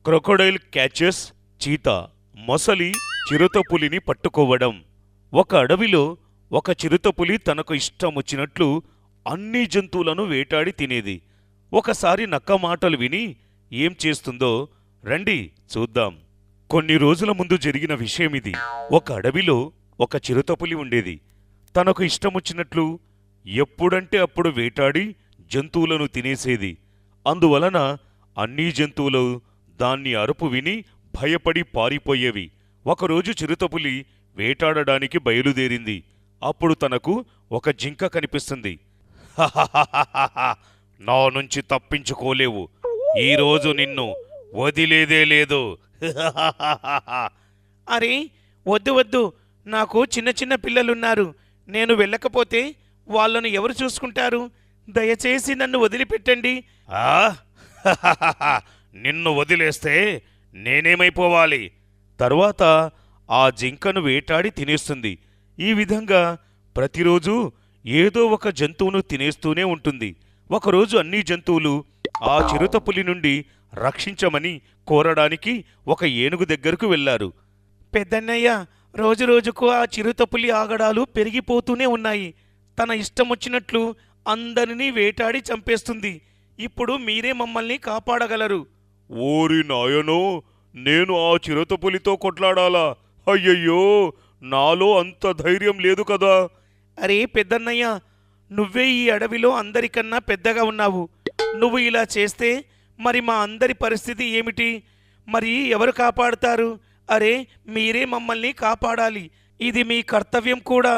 Crocodile catches cheetah. మొసలి చిరుతపులిని పట్టుకోవడం. ఒక అడవిలో ఒక చిరుతపులి తనకు ఇష్టమొచ్చినట్లు అన్ని జంతువులను వేటాడి తినేది. ఒకసారి నక్క మాటలు విని ఏం చేస్తుందో రండి చూద్దాం. కొన్ని రోజుల ముందు జరిగిన విషయమిది. ఒక అడవిలో ఒక చిరుతపులి ఉండేది. తనకు ఇష్టమొచ్చినట్లు ఎప్పుడంటే అప్పుడు వేటాడి జంతువులను తినేసేది. అందువలన అన్ని జంతువులు దాన్ని అరుపు విని భయపడి పారిపోయేవి. ఒకరోజు చిరుతపులి వేటాడడానికి బయలుదేరింది. అప్పుడు తనకు ఒక జింక కనిపిస్తుంది. "హహహహహహ, నా నుంచి తప్పించుకోలేవు. ఈరోజు నిన్ను వదిలేదే లేదు." అరే, వద్దు వద్దు, నాకు చిన్న చిన్న పిల్లలున్నారు. నేను వెళ్ళకపోతే వాళ్ళను ఎవరు చూసుకుంటారు? దయచేసి నన్ను వదిలిపెట్టండి. ఆ హహహహ, నిన్ను వదిలేస్తే నేనేమైపోవాలి? తరువాత ఆ జింకను వేటాడి తినేస్తుంది. ఈ విధంగా ప్రతిరోజు ఏదో ఒక జంతువును తినేస్తూనే ఉంటుంది. ఒకరోజు అన్ని జంతువులు ఆ చిరుతపులి నుండి రక్షించమని కోరడానికి ఒక ఏనుగు దగ్గరకు వెళ్లారు. పెద్దన్నయ్య, రోజు రోజుకు ఆ చిరుతపులి ఆగడాలు పెరిగిపోతూనే ఉన్నాయి. తన ఇష్టమొచ్చినట్లు అందరినీ వేటాడి చంపేస్తుంది. ఇప్పుడు మీరే మమ్మల్ని కాపాడగలరు. ఓరి నాయనో, నేను ఆ చిరుతపులితో కొట్లాడాలా? అయ్యయ్యో, నాలో అంత ధైర్యం లేదు కదా. అరే పెద్దన్నయ్య, నువ్వే ఈ అడవిలో అందరికన్నా పెద్దగా ఉన్నావు. నువ్వు ఇలా చేస్తే మరి మా అందరి పరిస్థితి ఏమిటి? మరి ఎవరు కాపాడుతారు? అరే, మీరే మమ్మల్ని కాపాడాలి. ఇది మీ కర్తవ్యం కూడా.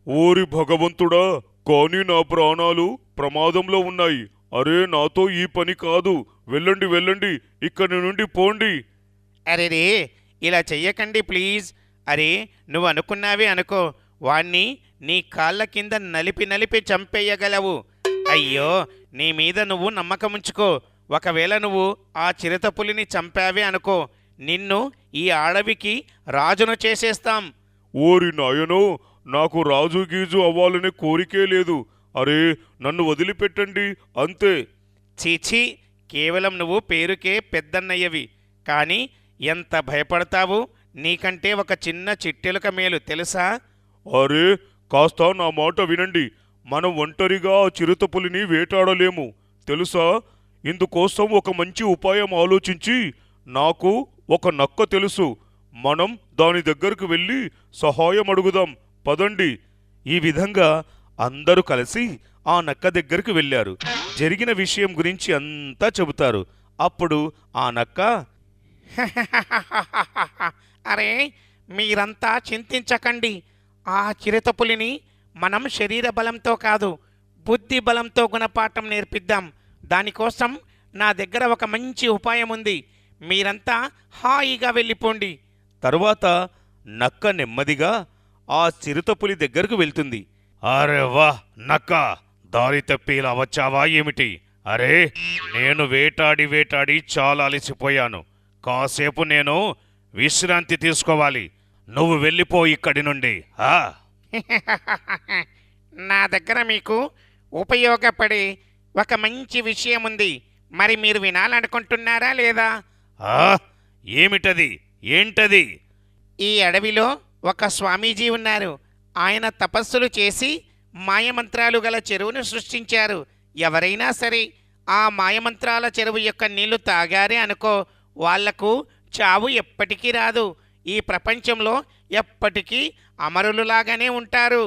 ఓరి భగవంతుడా, కానీ నా ప్రాణాలు ప్రమాదంలో ఉన్నాయి. అరే, నాతో ఈ పని కాదు. వెళ్ళండి వెళ్ళండి, ఇక్కడి నుండి పోండి. అరే రే, ఇలా చెయ్యకండి ప్లీజ్. అరే, నువ్వు అనుకున్నావే అనుకో, వాణ్ణి నీ కాళ్ళ కింద నలిపి నలిపి చంపేయగలవు. అయ్యో, నీ మీద నువ్వు నమ్మకముంచుకో. ఒకవేళ నువ్వు ఆ చిరుతపులిని చంపావే అనుకో, నిన్ను ఈ అడవికి రాజును చేసేస్తాం. ఓరి నాయనో, నాకు రాజు గీజు అవ్వాలనే కోరికే లేదు. అరే, నన్ను వదిలిపెట్టండి అంతే. చీచీ, కేవలం నువ్వు పేరుకే పెద్దన్నయ్యవి, కానీ ఎంత భయపడతావు. నీకంటే ఒక చిన్న చిట్టెలుక మేలు తెలుసా? అరే, కాస్త నా మాట వినండి. మనం ఒంటరిగా ఆ చిరుతపులిని వేటాడలేము తెలుసా. ఇందుకోసం ఒక మంచి ఉపాయం ఆలోచించి, నాకు ఒక నక్క తెలుసు. మనం దాని దగ్గరకు వెళ్ళి సహాయం అడుగుదాం పదండి. ఈ విధంగా అందరూ కలిసి ఆ నక్క దగ్గరకు వెళ్ళారు. జరిగిన విషయం గురించి అంతా చెబుతారు. అప్పుడు ఆ నక్క, అరే, మీరంతా చింతించకండి. ఆ చిరుతపులిని మనం శరీర బలంతో కాదు, బుద్ధి బలంతో గుణపాఠం నేర్పిద్దాం. దానికోసం నా దగ్గర ఒక మంచి ఉపాయం ఉంది. మీరంతా హాయిగా వెళ్ళిపోండి. తరువాత నక్క నెమ్మదిగా ఆ చిరుతపులి దగ్గరకు వెళ్తుంది. అరే వా నక్క, దారి తప్పి ఇలా వచ్చావా ఏమిటి? అరే, నేను వేటాడి వేటాడి చాలా అలసిపోయాను. కాసేపు నేను విశ్రాంతి తీసుకోవాలి. నువ్వు వెళ్ళిపో ఇక్కడి నుండి. నా దగ్గర మీకు ఉపయోగపడే ఒక మంచి విషయం ఉంది. మరి మీరు వినాలనుకుంటున్నారా లేదా? ఏమిటది? ఏంటది? ఈ అడవిలో ఒక స్వామీజీ ఉన్నారు. ఆయన తపస్సులు చేసి మాయమంత్రాలు గల చెరువును సృష్టించారు. ఎవరైనా సరే ఆ మాయమంత్రాల చెరువు యొక్క నీళ్లు తాగారే అనుకో, వాళ్లకు చావు ఎప్పటికీ రాదు. ఈ ప్రపంచంలో ఎప్పటికీ అమరులులాగానే ఉంటారు.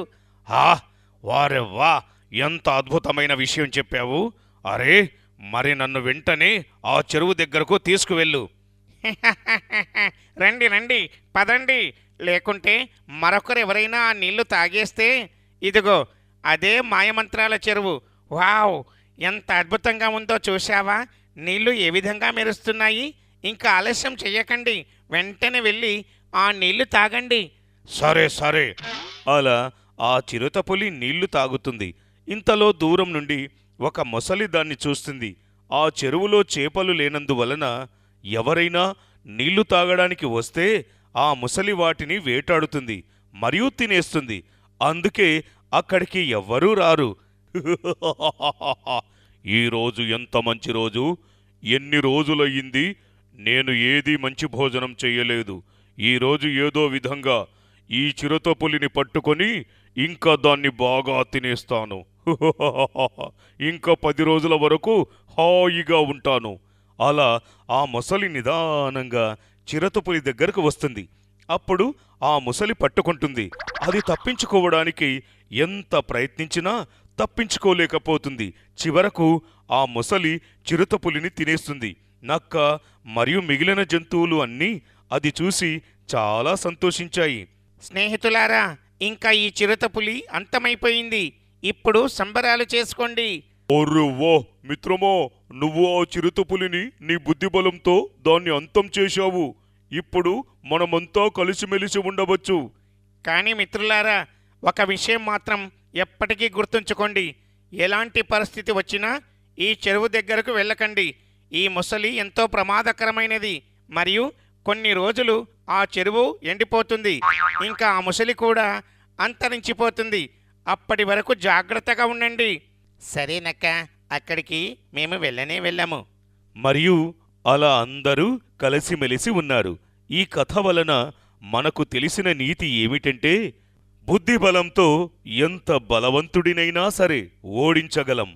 వారే వా, ఎంత అద్భుతమైన విషయం చెప్పావు. అరే, మరి నన్ను వెంటనే ఆ చెరువు దగ్గరకు తీసుకువెళ్ళు. రండి రండి, పదండి. లేకుంటే మరొకరు ఎవరైనా ఆ నీళ్లు తాగేస్తే, ఇదిగో అదే మాయమంత్రాల చెరువు. వావ్, ఎంత అద్భుతంగా ఉందో చూశావా? నీళ్లు ఏ విధంగా మెరుస్తున్నాయి. ఇంకా ఆలస్యం చెయ్యకండి, వెంటనే వెళ్ళి ఆ నీళ్లు తాగండి. సరే సరే. అలా ఆ చిరుతపులి నీళ్లు తాగుతుంది. ఇంతలో దూరం నుండి ఒక మొసలి దాన్ని చూస్తుంది. ఆ చెరువులో చేపలు లేనందువలన ఎవరైనా నీళ్లు తాగడానికి వస్తే ఆ ముసలి వాటిని వేటాడుతుంది మరియు తినేస్తుంది. అందుకే అక్కడికి ఎవ్వరూ రారు. ఈరోజు ఎంత మంచి రోజు! ఎన్ని రోజులయ్యింది నేను ఏదీ మంచి భోజనం చెయ్యలేదు. ఈరోజు ఏదో విధంగా ఈ చిరుతపులిని పట్టుకొని ఇంకా దాన్ని బాగా తినేస్తాను. ఇంకా 10 రోజుల వరకు హాయిగా ఉంటాను. అలా ఆ మొసలి నిదానంగా చిరుతపులి దగ్గరకు వస్తుంది. అప్పుడు ఆ ముసలి పట్టుకుంటుంది. అది తప్పించుకోవడానికి ఎంత ప్రయత్నించినా తప్పించుకోలేకపోతుంది. చివరకు ఆ ముసలి చిరుతపులిని తినేస్తుంది. నక్క మరియు మిగిలిన జంతువులు అన్నీ అది చూసి చాలా సంతోషించాయి. స్నేహితులారా, ఇంకా ఈ చిరుతపులి అంతమైపోయింది. ఇప్పుడు సంబరాలు చేసుకోండి. ఓర్రువ్వో మిత్రమా, నువ్వు ఆ చిరుతపులిని నీ బుద్ధిబలంతో దాన్ని అంతం చేశావు. ఇప్పుడు మనమంతా కలిసిమెలిసి ఉండవచ్చు. కానీ మిత్రులారా, ఒక విషయం మాత్రం ఎప్పటికీ గుర్తుంచుకోండి. ఎలాంటి పరిస్థితి వచ్చినా ఈ చెరువు దగ్గరకు వెళ్ళకండి. ఈ ముసలి ఎంతో ప్రమాదకరమైనది. మరియు కొన్ని రోజులు ఆ చెరువు ఎండిపోతుంది. ఇంకా ఆ ముసలి కూడా అంతరించిపోతుంది. అప్పటి వరకు జాగ్రత్తగా ఉండండి. సరేనక్క, అక్కడికి మేము వెళ్ళము. మరియు అలా అందరూ కలిసిమెలిసి ఉన్నారు. ఈ కథ వలన మనకు తెలిసిన నీతి ఏమిటంటే, బుద్ధిబలంతో ఎంత బలవంతుడినైనా సరే ఓడించగలం.